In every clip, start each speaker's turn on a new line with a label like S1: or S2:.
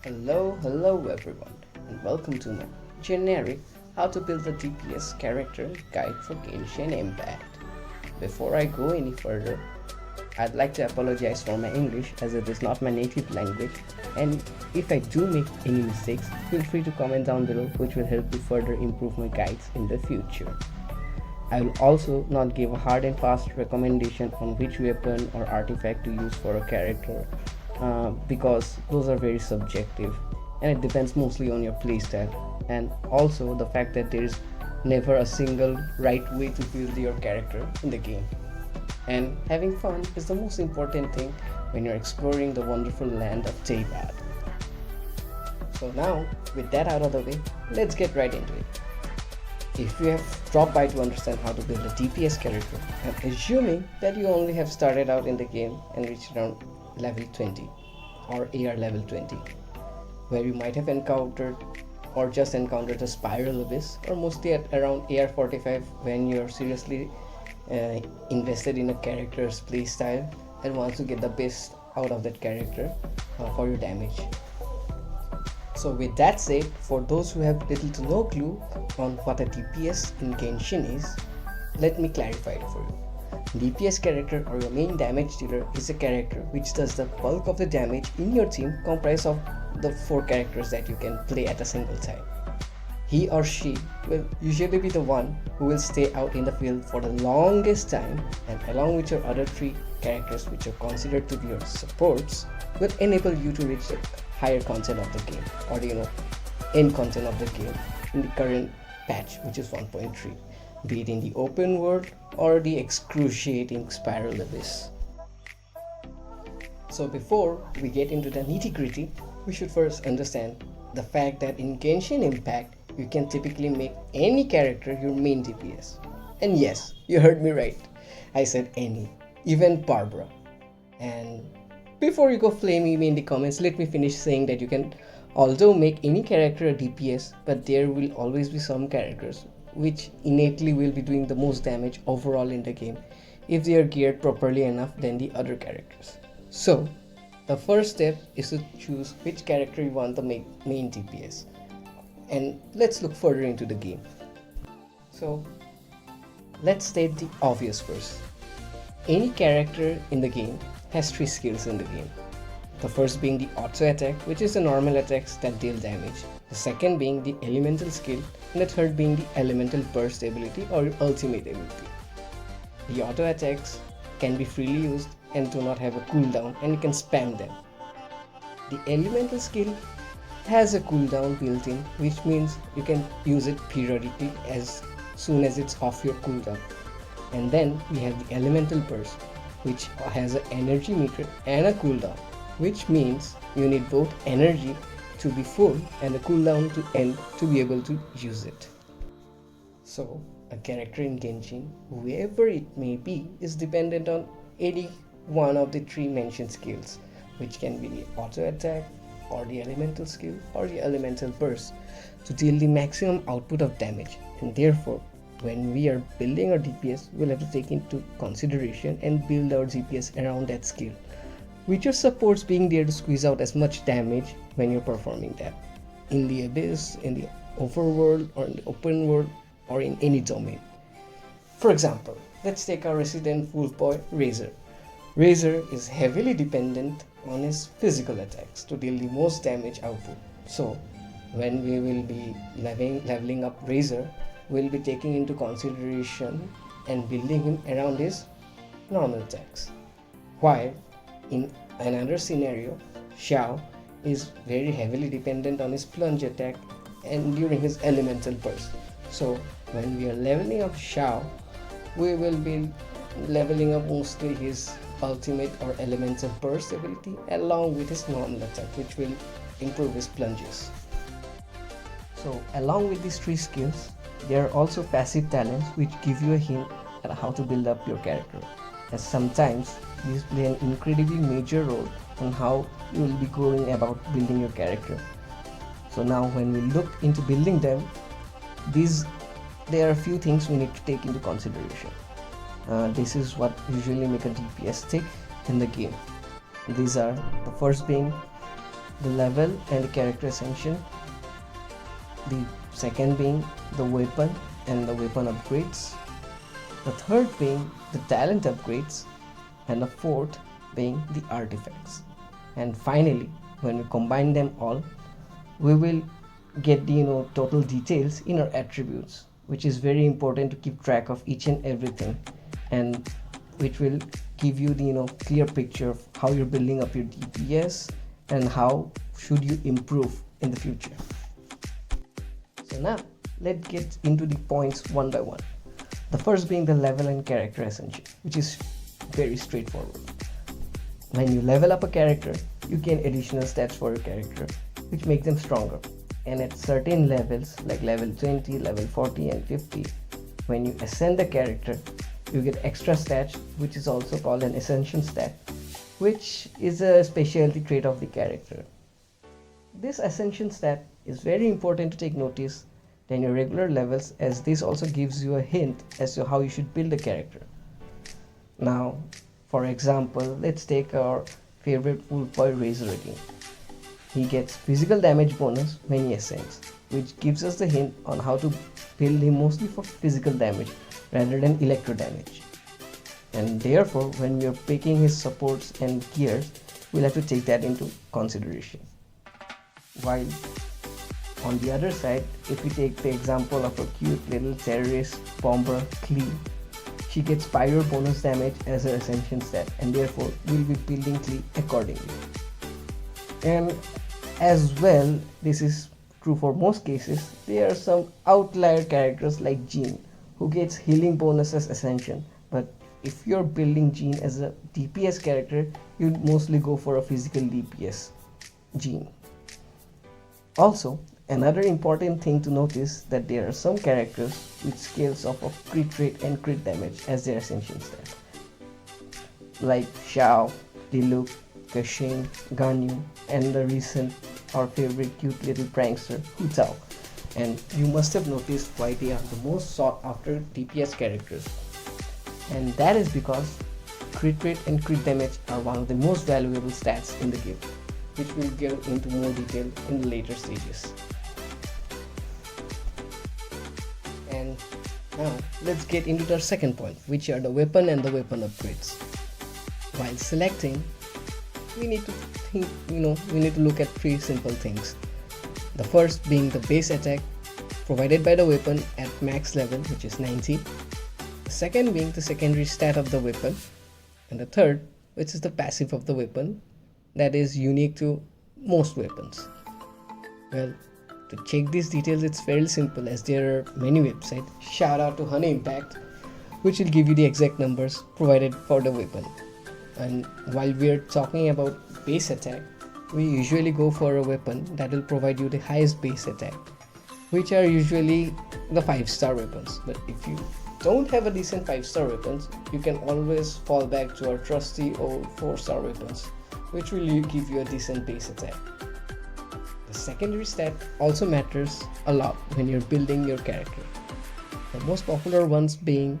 S1: Hello everyone, and welcome to my generic How to Build a DPS Character Guide for Genshin Impact. Before I go any further, I'd like to apologize for my English as it is not my native language, and if I do make any mistakes, feel free to comment down below, which will help me further improve my guides in the future. I will also not give a hard and fast recommendation on which weapon or artifact to use for a character because those are very subjective and it depends mostly on your playstyle, and also the fact that there is never a single right way to build your character in the game. And having fun is the most important thing when you're exploring the wonderful land of Daybad. So now, with that out of the way, let's get right into it. If you have dropped by to understand how to build a DPS character, I'm assuming that you only have started out in the game and reached around level 20 or AR level 20, where you might have encountered or just encountered the Spiral Abyss, or mostly at around AR 45 when you're seriously invested in a character's playstyle and wants to get the best out of that character for your damage. So with that said, for those who have little to no clue on what a DPS in Genshin is, let me clarify it for you. DPS character, or your main damage dealer, is a character which does the bulk of the damage in your team, comprised of the 4 characters that you can play at a single time. He or she will usually be the one who will stay out in the field for the longest time, and along with your other 3 characters which are considered to be your supports, will enable you to reach the higher content of the game, or end content of the game in the current patch, which is 1.3, be it in the open world or the excruciating Spiral Abyss. So before we get into the nitty-gritty, we should first understand the fact that in Genshin Impact you can typically make any character your main DPS. And yes, you heard me right, I said any, even Barbara. And before you go flaming me in the comments, let me finish saying that you can although make any character a DPS, but there will always be some characters which innately will be doing the most damage overall in the game if they are geared properly enough than the other characters. So the first step is to choose which character you want the main DPS, and let's look further into the game. So let's state the obvious first. Any character in the game has 3 skills in the game. The first being the auto attack, which is the normal attacks that deal damage. The second being the elemental skill, and the third being the elemental burst ability or your ultimate ability. The auto attacks can be freely used and do not have a cooldown, and you can spam them. The elemental skill has a cooldown built in, which means you can use it periodically as soon as it's off your cooldown. And then we have the elemental burst, which has an energy meter and a cooldown, which means you need both energy to be full and a cooldown to end to be able to use it. So a character in Genshin, whoever it may be, is dependent on any one of the 3 mentioned skills, which can be the auto attack or the elemental skill or the elemental burst, to deal the maximum output of damage. And therefore, when we are building our DPS, we'll have to take into consideration and build our DPS around that skill, with your supports being there to squeeze out as much damage when you're performing that in the abyss, in the overworld, or in the open world, or in any domain. For example, let's take our resident wolf boy Razor. Razor is heavily dependent on his physical attacks to deal the most damage output. So when we will be leveling up Razor, we'll be taking into consideration and building him around his normal attacks. While in another scenario, Xiao is very heavily dependent on his plunge attack and during his elemental burst. So when we are leveling up Xiao, we will be leveling up mostly his ultimate or elemental burst ability along with his normal attack, which will improve his plunges. So along with these 3 skills, there are also passive talents which give you a hint at how to build up your character, as sometimes these play an incredibly major role on how you will be going about building your character. So now when we look into building them, there are a few things we need to take into consideration. This is what usually make a DPS tick in the game. These are the first being the level and the character ascension, the second being the weapon and the weapon upgrades, the third being the talent upgrades, and the fourth being the artifacts. And finally, when we combine them all, we will get the total details in our attributes, which is very important to keep track of each and everything, and which will give you the clear picture of how you're building up your DPS and how should you improve in the future. So now let's get into the points one by one. The first being the level and character ascension, which is very straightforward. When you level up a character, you gain additional stats for your character, which make them stronger. And at certain levels like level 20, level 40 and 50, when you ascend the character, you get extra stats, which is also called an ascension stat, which is a specialty trait of the character. This ascension stat is very important to take notice than your regular levels, as this also gives you a hint as to how you should build a character. Now, for example, let's take our favorite Wolf Boy Razor again. He gets physical damage bonus when he ascends, which gives us the hint on how to build him mostly for physical damage rather than electro damage. And therefore, when we are picking his supports and gears, we'll have to take that into consideration. While on the other side, if we take the example of a cute little terrorist bomber Klee, she gets pyro bonus damage as her ascension stat, and therefore we'll be building Klee accordingly. And as well, this is true for most cases, there are some outlier characters like Jean, who gets healing bonus as ascension, but if you're building Jean as a DPS character, you'd mostly go for a physical DPS Jean. Also, another important thing to notice that there are some characters with scales of crit rate and crit damage as their ascension stat, like Xiao, Diluc, Genshin, Ganyu, and the recent our favorite cute little prankster Hu Tao. And you must have noticed why they are the most sought after DPS characters, and that is because crit rate and crit damage are one of the most valuable stats in the game, which we'll get into more detail in the later stages. And now let's get into the second point, which are the weapon and the weapon upgrades. While selecting, we need to think, we need to look at three simple things. The first being the base attack provided by the weapon at max level, which is 90. The second being the secondary stat of the weapon, and the third, which is the passive of the weapon, that is unique to most weapons. Well, to check these details, it's fairly simple, as there are many websites. Shout out to Honey Impact, which will give you the exact numbers provided for the weapon. And while we're talking about base attack, we usually go for a weapon that will provide you the highest base attack, which are usually the 5-star weapons. But if you don't have a decent 5-star weapons, you can always fall back to our trusty old 4-star weapons, which will give you a decent base attack. The secondary stat also matters a lot when you're building your character. The most popular ones being,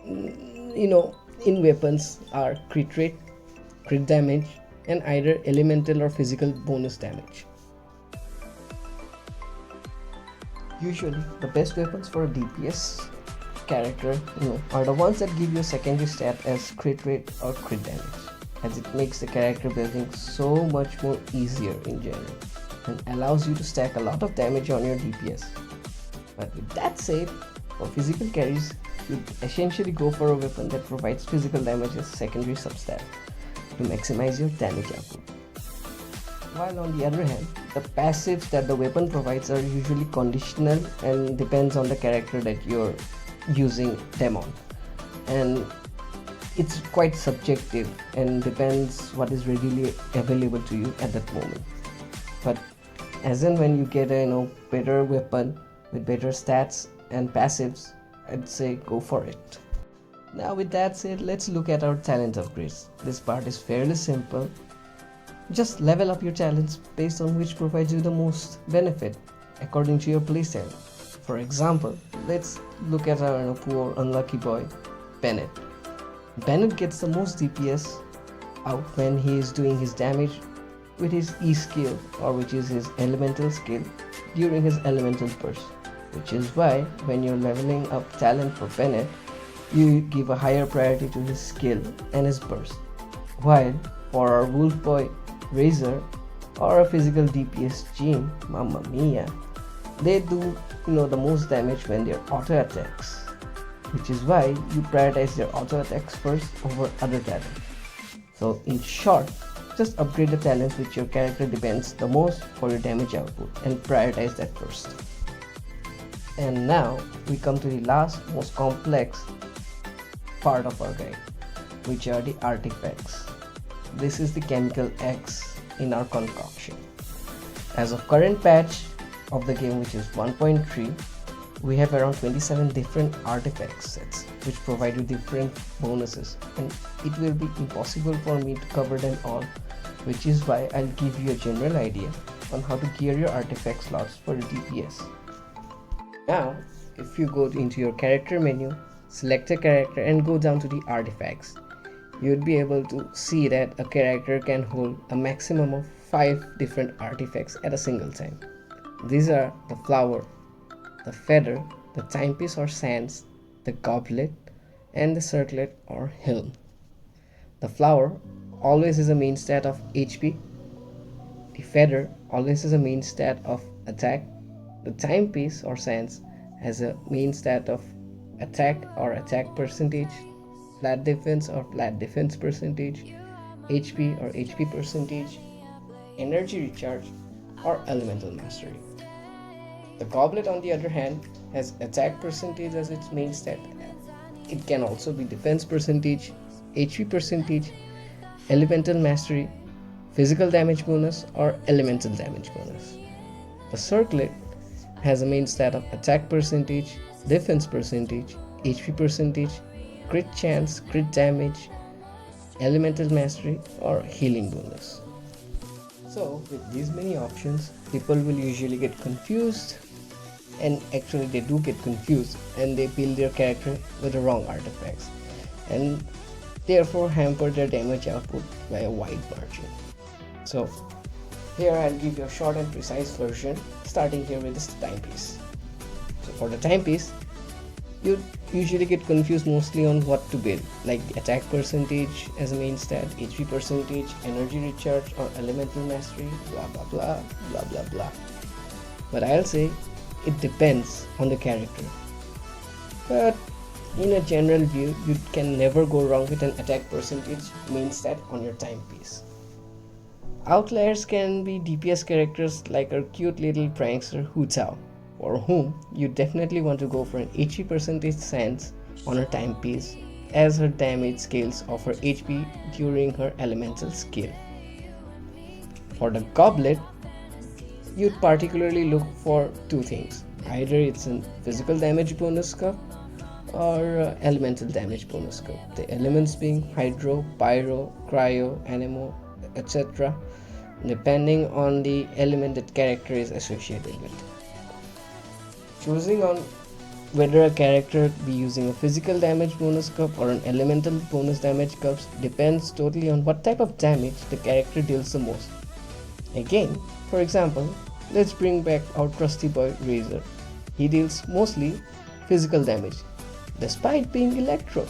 S1: in weapons are crit rate, crit damage, and either elemental or physical bonus damage. Usually, the best weapons for a DPS character, are the ones that give you a secondary stat as crit rate or crit damage, as it makes the character building so much more easier in general and allows you to stack a lot of damage on your DPS. But with that said, for physical carries, you essentially go for a weapon that provides physical damage as secondary substat to maximize your damage output. While on the other hand, the passives that the weapon provides are usually conditional and depends on the character that you're using them on, and it's quite subjective and depends what is readily available to you at that moment. But as in when you get a better weapon with better stats and passives, I'd say go for it. Now with that said, let's look at our talent upgrades. This part is fairly simple. Just level up your talents based on which provides you the most benefit according to your playstyle. For example, let's look at our poor unlucky boy Bennett. Bennett gets the most DPS out when he is doing his damage with his E skill, or which is his elemental skill, during his elemental burst, which is why when you're leveling up talent for Bennett, you give a higher priority to his skill and his burst. While for our Wolf Boy Razor or a physical DPS Jean, Mamma Mia, they do the most damage when they're auto attacks, which is why you prioritize their auto attacks first over other talents. So in short, just upgrade the talents which your character depends the most for your damage output and prioritize that first. And now we come to the last most complex part of our guide, which are the artifacts. This is the chemical X in our concoction. As of current patch of the game, which is 1.3, we have around 27 different artifact sets which provide you different bonuses, and it will be impossible for me to cover them all, which is why I'll give you a general idea on how to gear your artifact slots for the DPS. Now if you go into your character menu, select a character and go down to the artifacts, you would be able to see that a character can hold a maximum of 5 different artifacts at a single time. These are the flower, the feather, the timepiece or sands, the goblet, and the circlet or helm. The flower always is a main stat of HP, the feather always is a main stat of attack, the timepiece or sands has a main stat of attack or attack percentage, flat defense or flat defense percentage, HP or HP percentage, energy recharge or elemental mastery. The goblet on the other hand has attack percentage as its main stat. It can also be defense percentage, HP percentage, elemental mastery, physical damage bonus or elemental damage bonus. The circlet has a main stat of attack percentage, defense percentage, HP percentage, crit chance, crit damage, elemental mastery or healing bonus. So with these many options, people will usually get confused, and actually they do get confused and they build their character with the wrong artifacts and therefore hamper their damage output by a wide margin. So here I'll give you a short and precise version, starting here with this timepiece. So for the timepiece, you usually get confused mostly on what to build, like the attack percentage as a main stat, HP percentage, energy recharge or elemental mastery, blah blah blah blah blah blah. But I'll say it depends on the character. But in a general view, you can never go wrong with an attack percentage main stat on your timepiece. Outliers can be DPS characters like our cute little prankster Hu Tao, for whom you definitely want to go for an HP percentage sands on her timepiece, as her damage scales of her HP during her elemental skill. For the goblet, you'd particularly look for two things. Either it's a physical damage bonus cup or elemental damage bonus cup. The elements being hydro, pyro, cryo, anemo, etc. depending on the element that character is associated with. Choosing on whether a character be using a physical damage bonus cup or an elemental bonus damage cups depends totally on what type of damage the character deals the most. Again, for example, let's bring back our trusty boy Razor. He deals mostly physical damage, despite being electro,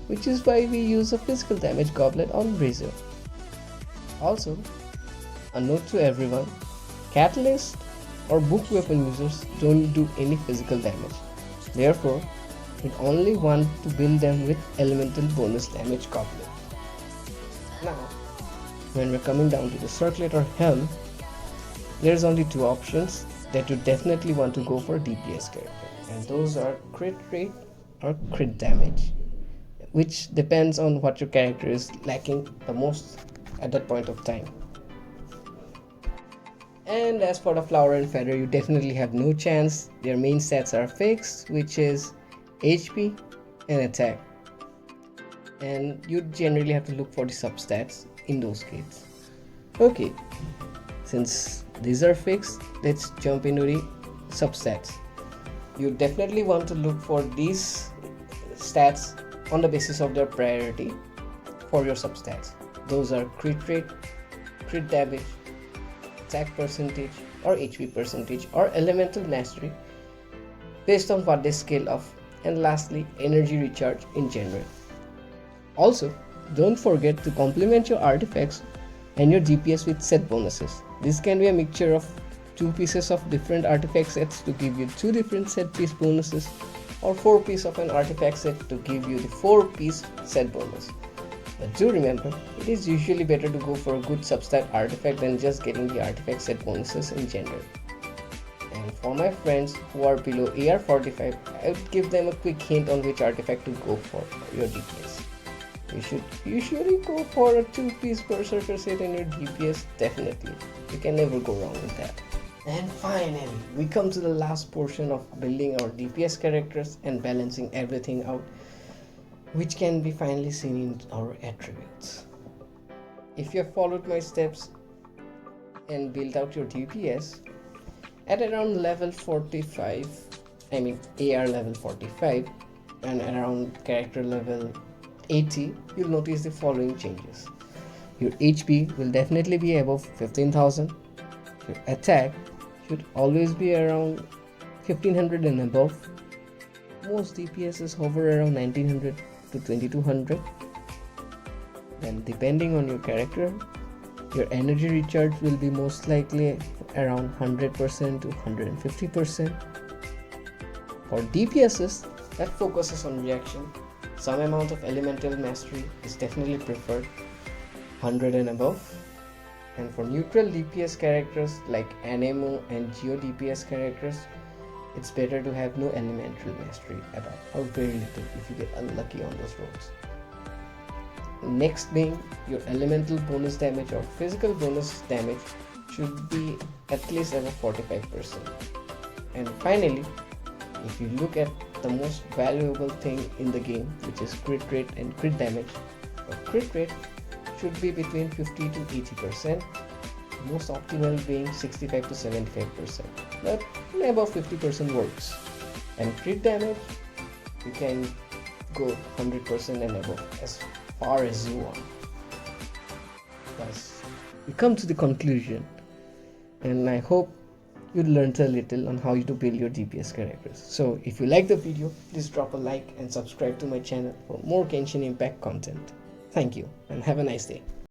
S1: which is why we use a physical damage goblet on Razor. Also, a note to everyone, Catalyst or book weapon users don't do any physical damage. Therefore, we only want to build them with elemental bonus damage goblet. Now, when we're coming down to the circlet or helm, there's only two options that you definitely want to go for DPS character, and those are crit rate or crit damage, which depends on what your character is lacking the most at that point of time. And as for the flower and feather, you definitely have no chance. Their main stats are fixed, which is HP and attack, and you generally have to look for the substats in those cases. Okay, since these are fixed, let's jump into the substats. You definitely want to look for these stats on the basis of their priority for your substats. Those are crit rate, crit damage, attack percentage or HP percentage or elemental mastery based on what they scale off, and lastly energy recharge in general. Also, don't forget to complement your artifacts and your DPS with set bonuses. This can be a mixture of 2 pieces of different artifact sets to give you 2 different set piece bonuses, or 4 pieces of an artifact set to give you the 4 piece set bonus. But do remember, it is usually better to go for a good substat artifact than just getting the artifact set bonuses in general. And for my friends who are below AR 45, I would give them a quick hint on which artifact to go for your DPS. You should usually go for a 2-piece berserker set in your DPS, definitely. You can never go wrong with that. And finally, we come to the last portion of building our DPS characters and balancing everything out, which can be finally seen in our attributes. If you have followed my steps and built out your DPS, at around level 45, AR level 45 and around character level 80, you'll notice the following changes. Your HP will definitely be above 15,000. Your attack should always be around 1500 and above. Most DPSs hover around 1900 to 2200. And depending on your character, your energy recharge will be most likely around 100% to 150%. For DPSs that focuses on reaction, some amount of elemental mastery is definitely preferred, 100 and above. And for neutral DPS characters like Anemo and Geo DPS characters, it's better to have no elemental mastery at all, or very little if you get unlucky on those roles. Next being your elemental bonus damage or physical bonus damage should be at least above 45%. And finally, if you look at the most valuable thing in the game, which is crit rate and crit damage, your crit rate should be between 50 to 80%, most optimal being 65 to 75%, but above 50% works. And crit damage, you can go 100% and above as far as you want. Thus, we come to the conclusion, and I hope you learned a little on how to build your DPS characters. So if you like the video, please drop a like and subscribe to my channel for more Genshin Impact content. Thank you and have a nice day.